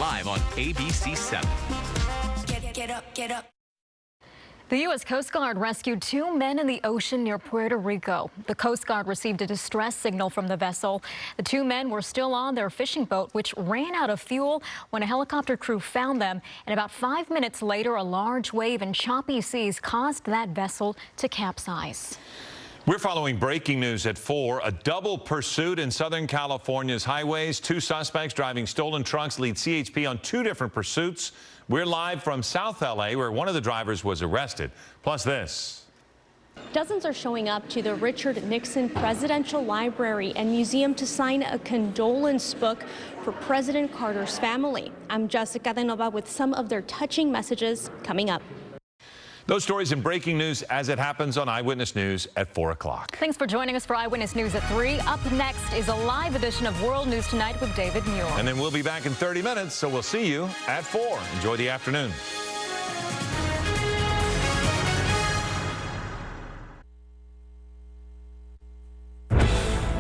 live on ABC 7. Get up, get up. The U.S. Coast Guard rescued 2 men in the ocean near Puerto Rico. The Coast Guard received a distress signal from the vessel. The 2 men were still on their fishing boat, which ran out of fuel when a helicopter crew found them. And about 5 minutes later, a large wave and choppy seas caused that vessel to capsize. We're following breaking news at 4. A double pursuit in Southern California's highways. 2 suspects driving stolen trucks lead CHP on 2 different pursuits. We're live from South L.A., where one of the drivers was arrested. Plus this. Dozens are showing up to the Richard Nixon Presidential Library and Museum to sign a condolence book for President Carter's family. I'm Jessica De Nova with some of their touching messages coming up. Those stories in breaking news as it happens on Eyewitness News at 4 o'clock. Thanks for joining us for Eyewitness News at 3. Up next is a live edition of World News Tonight with David Muir. And then we'll be back in 30 minutes, so we'll see you at 4. Enjoy the afternoon.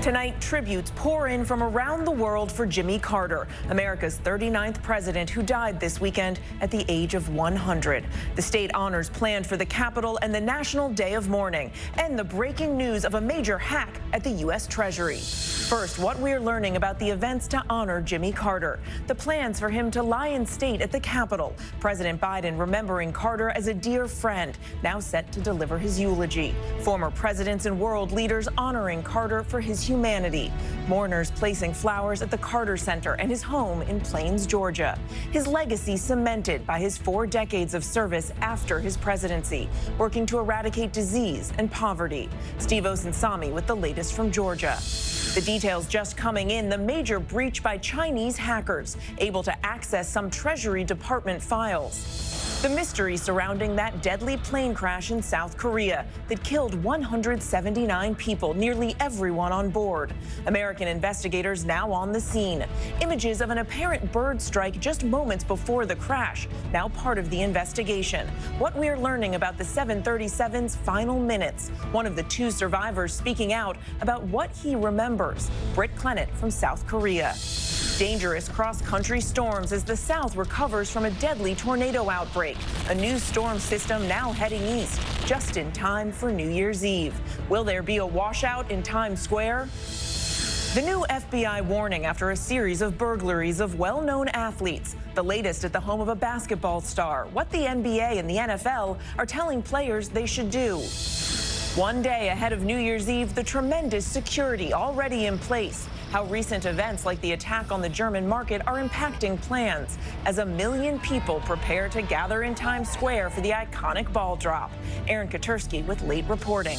Tonight, tributes pour in from around the world for Jimmy Carter, America's 39th president who died this weekend at the age of 100. The state honors planned for the Capitol and the National Day of Mourning, and the breaking news of a major hack at the U.S. Treasury. First, what we're learning about the events to honor Jimmy Carter, the plans for him to lie in state at the Capitol, President Biden remembering Carter as a dear friend, now set to deliver his eulogy, former presidents and world leaders honoring Carter for his humanity, mourners placing flowers at the Carter Center and his home in Plains, Georgia, his legacy cemented by his 4 decades of service after his presidency, working to eradicate disease and poverty. Steve Osunsami with the latest from Georgia. The details just coming in, the major breach by Chinese hackers, able to access some Treasury Department files. The mystery surrounding that deadly plane crash in South Korea that killed 179 people, nearly everyone on board. American investigators now on the scene. Images of an apparent bird strike just moments before the crash, now part of the investigation. What we're learning about the 737's final minutes. One of the 2 survivors speaking out about what he remembers. Britt Clennett from South Korea. Dangerous cross-country storms as the South recovers from a deadly tornado outbreak. A new storm system now heading east, just in time for New Year's Eve. Will there be a washout in Times Square? The new FBI warning after a series of burglaries of well-known athletes. The latest at the home of a basketball star. What the NBA and the NFL are telling players they should do. One day ahead of New Year's Eve, the tremendous security already in place. How recent events like the attack on the German market are impacting plans as 1 million people prepare to gather in Times Square for the iconic ball drop. Aaron Katersky with late reporting.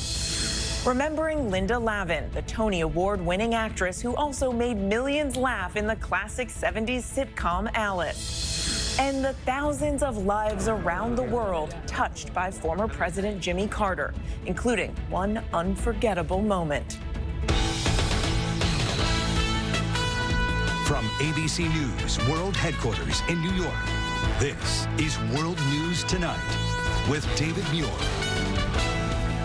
Remembering Linda Lavin, the Tony Award-winning actress who also made millions laugh in the classic 70s sitcom Alice. And the thousands of lives around the world touched by former President Jimmy Carter, including one unforgettable moment. From ABC News World Headquarters in New York, this is World News Tonight with David Muir.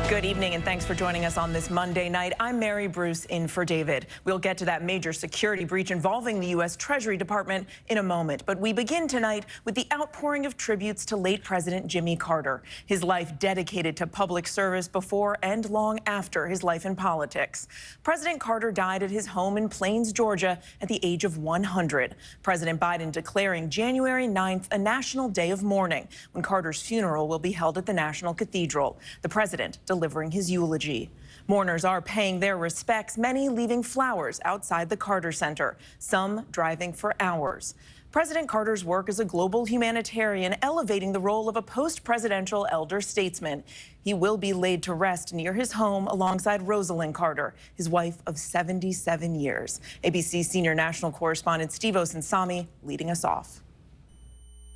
Good evening, and thanks for joining us on this Monday night. I'm Mary Bruce in for David. We'll get to that major security breach involving the U.S. Treasury Department in a moment. But we begin tonight with the outpouring of tributes to late President Jimmy Carter, his life dedicated to public service before and long after his life in politics. President Carter died at his home in Plains, Georgia at the age of 100. President Biden declaring January 9th a national day of mourning when Carter's funeral will be held at the National Cathedral. The president delivering his eulogy. Mourners are paying their respects, many leaving flowers outside the Carter Center, some driving for hours. President Carter's work as a global humanitarian elevating the role of a post-presidential elder statesman. He will be laid to rest near his home alongside Rosalind Carter, his wife of 77 years. ABC senior national correspondent Steve Osunsami leading us off.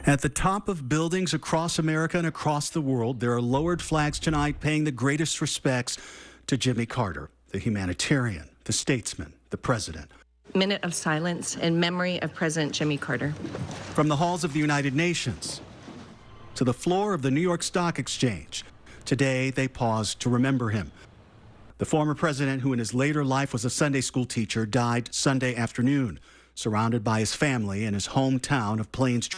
At the top of buildings across America and across the world, there are lowered flags tonight paying the greatest respects to Jimmy Carter, the humanitarian, the statesman, the president. Minute of silence in memory of President Jimmy Carter. From the halls of the United Nations to the floor of the New York Stock Exchange, today they pause to remember him. The former president, who in his later life was a Sunday school teacher, died Sunday afternoon. surrounded by his family in his hometown of Plains.